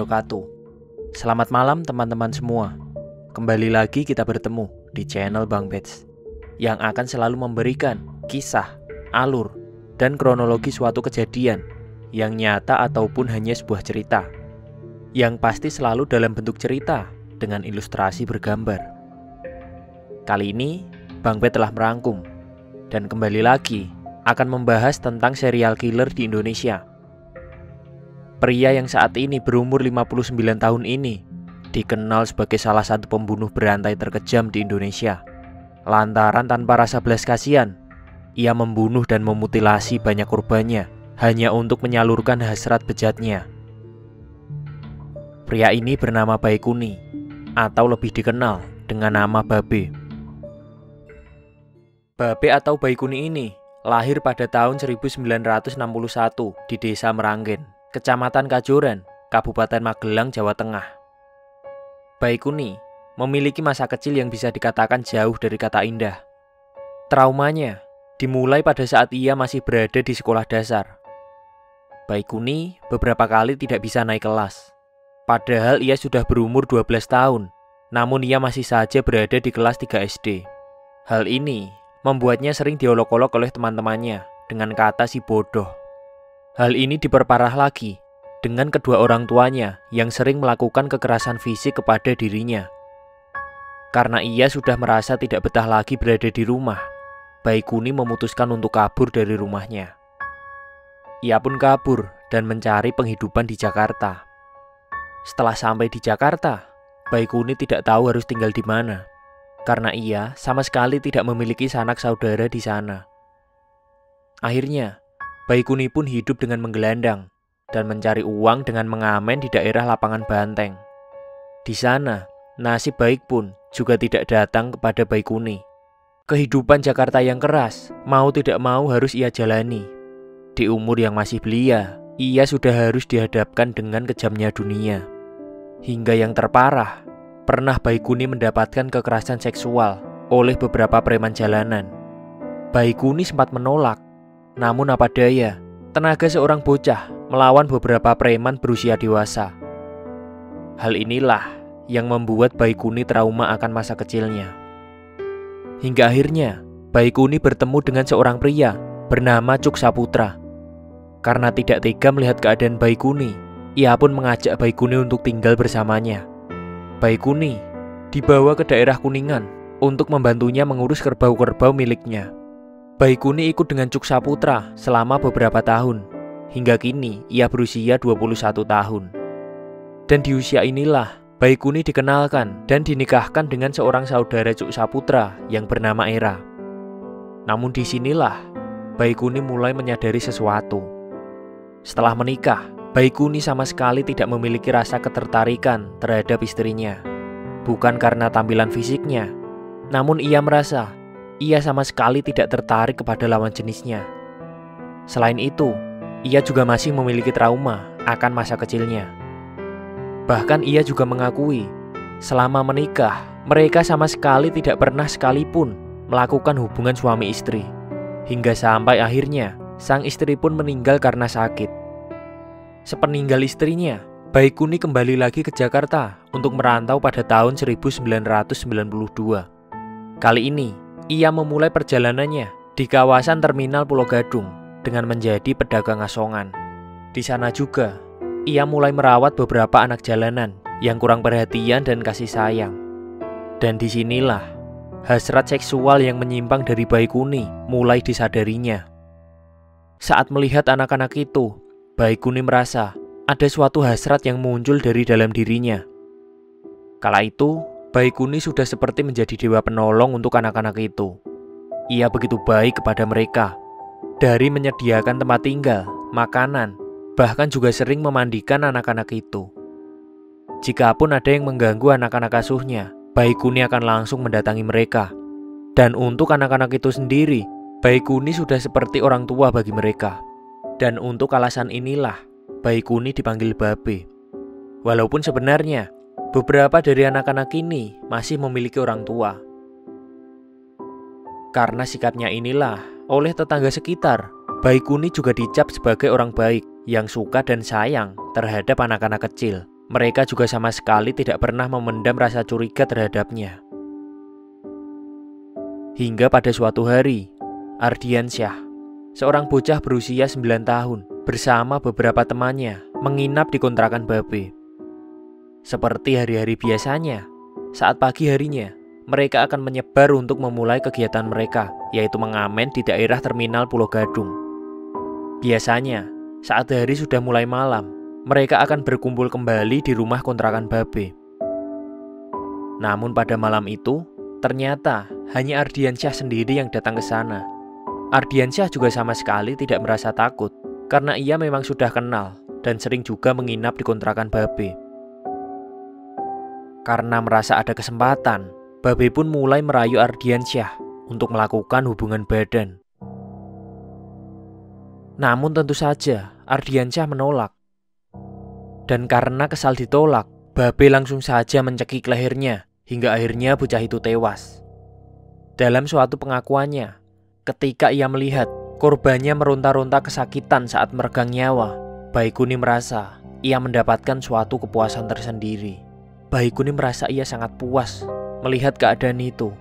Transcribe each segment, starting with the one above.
wabarakatuh. Selamat malam teman-teman semua. Kembali lagi kita bertemu di channel Bang Bets yang akan selalu memberikan kisah, alur, dan kronologi suatu kejadian yang nyata ataupun hanya sebuah cerita, yang pasti selalu dalam bentuk cerita dengan ilustrasi bergambar. Kali ini Bang Bet telah merangkum dan kembali lagi akan membahas tentang serial killer di Indonesia. Pria yang saat ini berumur 59 tahun ini dikenal sebagai salah satu pembunuh berantai terkejam di Indonesia. Lantaran tanpa rasa belas kasihan, ia membunuh dan memutilasi banyak korbannya hanya untuk menyalurkan hasrat bejatnya. Pria ini bernama Baikuni, atau lebih dikenal dengan nama Babe. Babe atau Baikuni ini lahir pada tahun 1961 di Desa Meranggen, Kecamatan Kajoran, Kabupaten Magelang, Jawa Tengah. Baikuni memiliki masa kecil yang bisa dikatakan jauh dari kata indah. Traumanya dimulai pada saat ia masih berada di sekolah dasar. Baikuni beberapa kali tidak bisa naik kelas. Padahal ia sudah berumur 12 tahun, namun ia masih saja berada di kelas 3 SD. Hal ini membuatnya sering diolok-olok oleh teman-temannya dengan kata si bodoh. Hal ini diperparah lagi dengan kedua orang tuanya yang sering melakukan kekerasan fisik kepada dirinya. Karena ia sudah merasa tidak betah lagi berada di rumah, Baikuni memutuskan untuk kabur dari rumahnya. Ia pun kabur dan mencari penghidupan di Jakarta. Setelah sampai di Jakarta, Baikuni tidak tahu harus tinggal di mana, karena ia sama sekali tidak memiliki sanak saudara di sana. Akhirnya, Baikuni pun hidup dengan menggelandang dan mencari uang dengan mengamen di daerah Lapangan Banteng. Di sana, nasib baik pun juga tidak datang kepada Baikuni. Kehidupan Jakarta yang keras, mau tidak mau harus ia jalani. Di umur yang masih belia, ia sudah harus dihadapkan dengan kejamnya dunia. Hingga yang terparah, pernah Baikuni mendapatkan kekerasan seksual oleh beberapa preman jalanan. Baikuni sempat menolak, namun apa daya, tenaga seorang bocah melawan beberapa preman berusia dewasa. Hal inilah yang membuat Baikuni trauma akan masa kecilnya. Hingga akhirnya, Baikuni bertemu dengan seorang pria bernama Cuk Saputra. Karena tidak tega melihat keadaan Baikuni, ia pun mengajak Baikuni untuk tinggal bersamanya. Baikuni dibawa ke daerah Kuningan untuk membantunya mengurus kerbau-kerbau miliknya. Baikuni ikut dengan Cuk Saputra selama beberapa tahun. Hingga kini ia berusia 21 tahun. Dan di usia inilah Baikuni dikenalkan dan dinikahkan dengan seorang saudara Cuk Saputra yang bernama Era. Namun disinilah Baikuni mulai menyadari sesuatu. Setelah menikah, Baikuni sama sekali tidak memiliki rasa ketertarikan terhadap istrinya. Bukan karena tampilan fisiknya, namun ia merasa ia sama sekali tidak tertarik kepada lawan jenisnya. Selain itu, ia juga masih memiliki trauma akan masa kecilnya. Bahkan ia juga mengakui, selama menikah, mereka sama sekali tidak pernah sekalipun melakukan hubungan suami istri. Hingga sampai akhirnya, sang istri pun meninggal karena sakit. Sepeninggal istrinya, Baikuni kembali lagi ke Jakarta untuk merantau pada tahun 1992. Kali ini, ia memulai perjalanannya di kawasan Terminal Pulau Gadung dengan menjadi pedagang asongan. Di sana juga, ia mulai merawat beberapa anak jalanan yang kurang perhatian dan kasih sayang. Dan disinilah, hasrat seksual yang menyimpang dari Baikuni mulai disadarinya. Saat melihat anak-anak itu, Baikuni merasa ada suatu hasrat yang muncul dari dalam dirinya. Kala itu, Baikuni sudah seperti menjadi dewa penolong untuk anak-anak itu. Ia begitu baik kepada mereka, dari menyediakan tempat tinggal, makanan, bahkan juga sering memandikan anak-anak itu. Jikapun ada yang mengganggu anak-anak asuhnya, Baikuni akan langsung mendatangi mereka. Dan untuk anak-anak itu sendiri, Baikuni sudah seperti orang tua bagi mereka. Dan untuk alasan inilah, Baikuni dipanggil Babe. Walaupun sebenarnya, beberapa dari anak-anak ini masih memiliki orang tua. Karena sikapnya inilah, oleh tetangga sekitar, Baikuni juga dicap sebagai orang baik yang suka dan sayang terhadap anak-anak kecil. Mereka juga sama sekali tidak pernah memendam rasa curiga terhadapnya. Hingga pada suatu hari, Ardiansyah, seorang bocah berusia 9 tahun, bersama beberapa temannya menginap di kontrakan Babe. Seperti hari-hari biasanya, saat pagi harinya, mereka akan menyebar untuk memulai kegiatan mereka, yaitu mengamen di daerah terminal Pulau Gadung. Biasanya, saat hari sudah mulai malam, mereka akan berkumpul kembali di rumah kontrakan Babe. Namun pada malam itu, ternyata hanya Ardiansyah sendiri yang datang ke sana. Ardiansyah juga sama sekali tidak merasa takut, karena ia memang sudah kenal dan sering juga menginap di kontrakan Babe. Karena merasa ada kesempatan, Babe pun mulai merayu Ardiansyah untuk melakukan hubungan badan. Namun tentu saja Ardiansyah menolak. Dan karena kesal ditolak, Babe langsung saja mencekik lehernya hingga akhirnya bocah itu tewas. Dalam suatu pengakuannya, ketika ia melihat korbannya meronta-ronta kesakitan saat meregang nyawa, Baikuni merasa ia mendapatkan suatu kepuasan tersendiri. Baikuni merasa ia sangat puas melihat keadaan itu.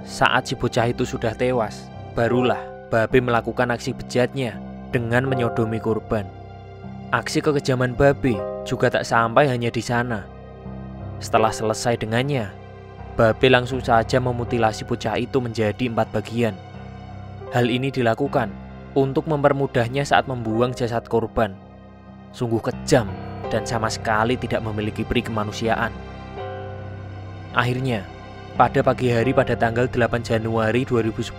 Saat si bocah itu sudah tewas, barulah Babe melakukan aksi bejatnya dengan menyodomi korban. Aksi kekejaman Babe juga tak sampai hanya di sana. Setelah selesai dengannya, Babe langsung saja memutilasi bocah itu menjadi 4 bagian. Hal ini dilakukan untuk mempermudahnya saat membuang jasad korban. Sungguh kejam dan sama sekali tidak memiliki peri kemanusiaan. Akhirnya, pada pagi hari pada tanggal 8 Januari 2010,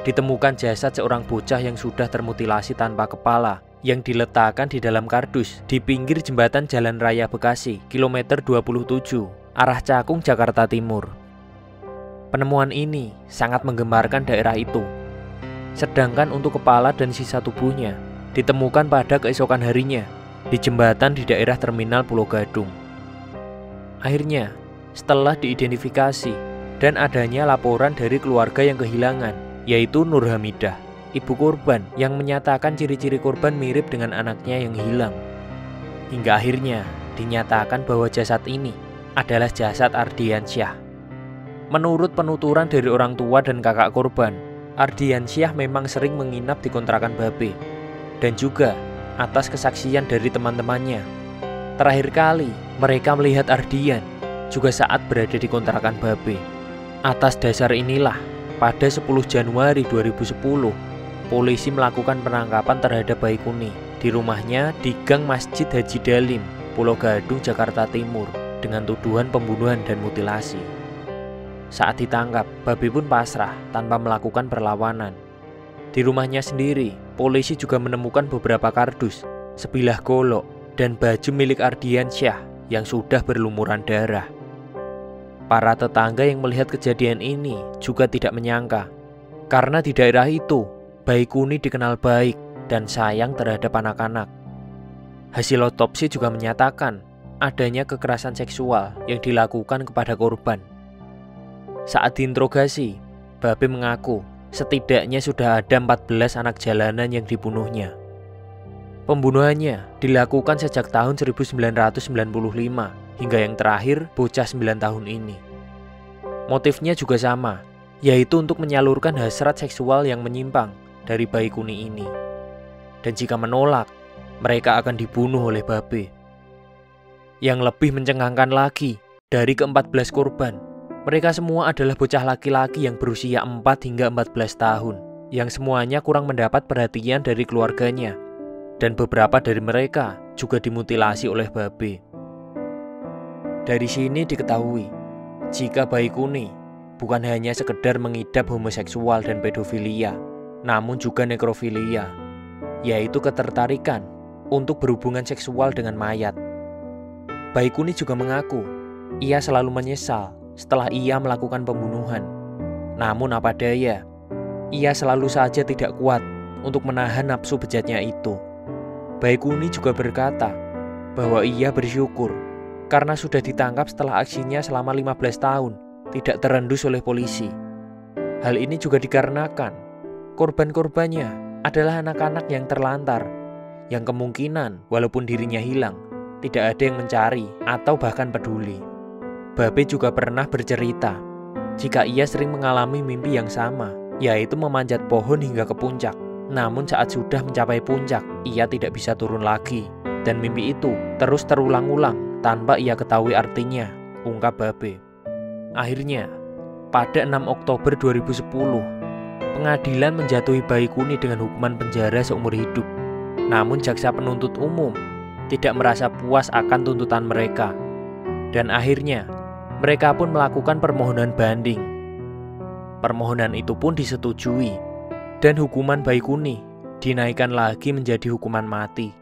ditemukan jasad seorang bocah yang sudah termutilasi tanpa kepala yang diletakkan di dalam kardus di pinggir jembatan Jalan Raya Bekasi, kilometer 27, arah Cakung, Jakarta Timur. Penemuan ini sangat menggemarkan daerah itu. Sedangkan untuk kepala dan sisa tubuhnya ditemukan pada keesokan harinya di jembatan di daerah terminal Pulau Gadung. Akhirnya, setelah diidentifikasi dan adanya laporan dari keluarga yang kehilangan, yaitu Nur Hamidah, ibu korban yang menyatakan ciri-ciri korban mirip dengan anaknya yang hilang. Hingga akhirnya dinyatakan bahwa jasad ini adalah jasad Ardiansyah. Menurut penuturan dari orang tua dan kakak korban, Ardiansyah memang sering menginap di kontrakan Babe. Dan juga atas kesaksian dari teman-temannya, terakhir kali mereka melihat Ardian juga saat berada di kontrakan Babe. Atas dasar inilah, pada 10 Januari 2010, polisi melakukan penangkapan terhadap Baikuni di rumahnya di Gang Masjid Haji Dalim, Pulau Gadung, Jakarta Timur dengan tuduhan pembunuhan dan mutilasi. Saat ditangkap, Babe pun pasrah tanpa melakukan perlawanan. Di rumahnya sendiri, polisi juga menemukan beberapa kardus, sebilah golok, dan baju milik Ardiansyah yang sudah berlumuran darah. Para tetangga yang melihat kejadian ini juga tidak menyangka, karena di daerah itu Baikuni dikenal baik dan sayang terhadap anak-anak. Hasil otopsi juga menyatakan adanya kekerasan seksual yang dilakukan kepada korban. Saat diinterogasi, Babe mengaku setidaknya sudah ada 14 anak jalanan yang dibunuhnya. Pembunuhannya dilakukan sejak tahun 1995 hingga yang terakhir bocah 9 tahun ini. Motifnya juga sama, yaitu untuk menyalurkan hasrat seksual yang menyimpang dari Baikuni ini. Dan jika menolak, mereka akan dibunuh oleh Babe. Yang lebih mencengangkan lagi, dari ke-14 korban, mereka semua adalah bocah laki-laki yang berusia 4 hingga 14 tahun, yang semuanya kurang mendapat perhatian dari keluarganya. Dan beberapa dari mereka juga dimutilasi oleh Babe. Dari sini diketahui, jika Baikuni bukan hanya sekedar mengidap homoseksual dan pedofilia, namun juga nekrofilia, yaitu ketertarikan untuk berhubungan seksual dengan mayat. Baikuni juga mengaku, ia selalu menyesal setelah ia melakukan pembunuhan. Namun apa daya, ia selalu saja tidak kuat untuk menahan nafsu bejatnya itu. Baikuni juga berkata bahwa ia bersyukur karena sudah ditangkap setelah aksinya selama 15 tahun tidak terendus oleh polisi. Hal ini juga dikarenakan korban-korbannya adalah anak-anak yang terlantar, yang kemungkinan walaupun dirinya hilang, tidak ada yang mencari atau bahkan peduli. Babe juga pernah bercerita jika ia sering mengalami mimpi yang sama, yaitu memanjat pohon hingga ke puncak. Namun saat sudah mencapai puncak, ia tidak bisa turun lagi. Dan mimpi itu terus terulang-ulang tanpa ia ketahui artinya, ungkap Babe. Akhirnya, pada 6 Oktober 2010, pengadilan menjatuhi Baikuni dengan hukuman penjara seumur hidup. Namun jaksa penuntut umum tidak merasa puas akan tuntutan mereka. Dan akhirnya, mereka pun melakukan permohonan banding. Permohonan itu pun disetujui, dan hukuman Baikuni dinaikkan lagi menjadi hukuman mati.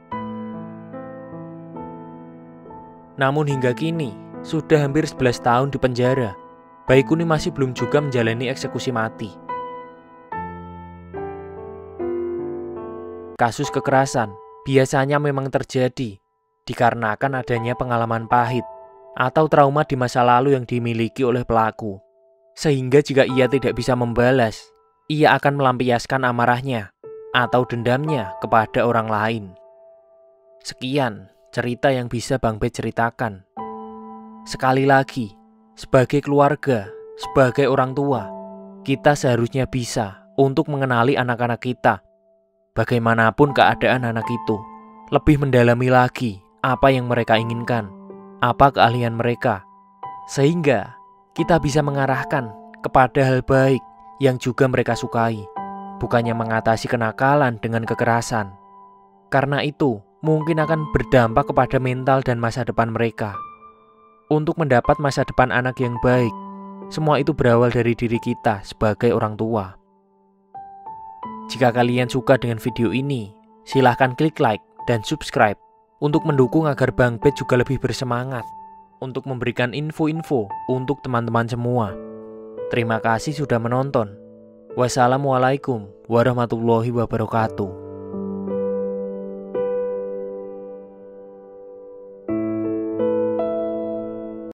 Namun hingga kini, sudah hampir 11 tahun di penjara, Baikuni masih belum juga menjalani eksekusi mati. Kasus kekerasan biasanya memang terjadi dikarenakan adanya pengalaman pahit atau trauma di masa lalu yang dimiliki oleh pelaku. Sehingga jika ia tidak bisa membalas, ia akan melampiaskan amarahnya atau dendamnya kepada orang lain. Sekian cerita yang bisa Bang Bet ceritakan. Sekali lagi, sebagai keluarga, sebagai orang tua, kita seharusnya bisa untuk mengenali anak-anak kita. Bagaimanapun keadaan anak itu, lebih mendalami lagi apa yang mereka inginkan, apa keahlian mereka, sehingga kita bisa mengarahkan kepada hal baik yang juga mereka sukai, bukannya mengatasi kenakalan dengan kekerasan. Karena itu, mungkin akan berdampak kepada mental dan masa depan mereka. Untuk mendapat masa depan anak yang baik, semua itu berawal dari diri kita sebagai orang tua. Jika kalian suka dengan video ini, silahkan klik like dan subscribe untuk mendukung agar Bang Bet juga lebih bersemangat untuk memberikan info-info untuk teman-teman semua. Terima kasih sudah menonton. Wassalamualaikum warahmatullahi wabarakatuh.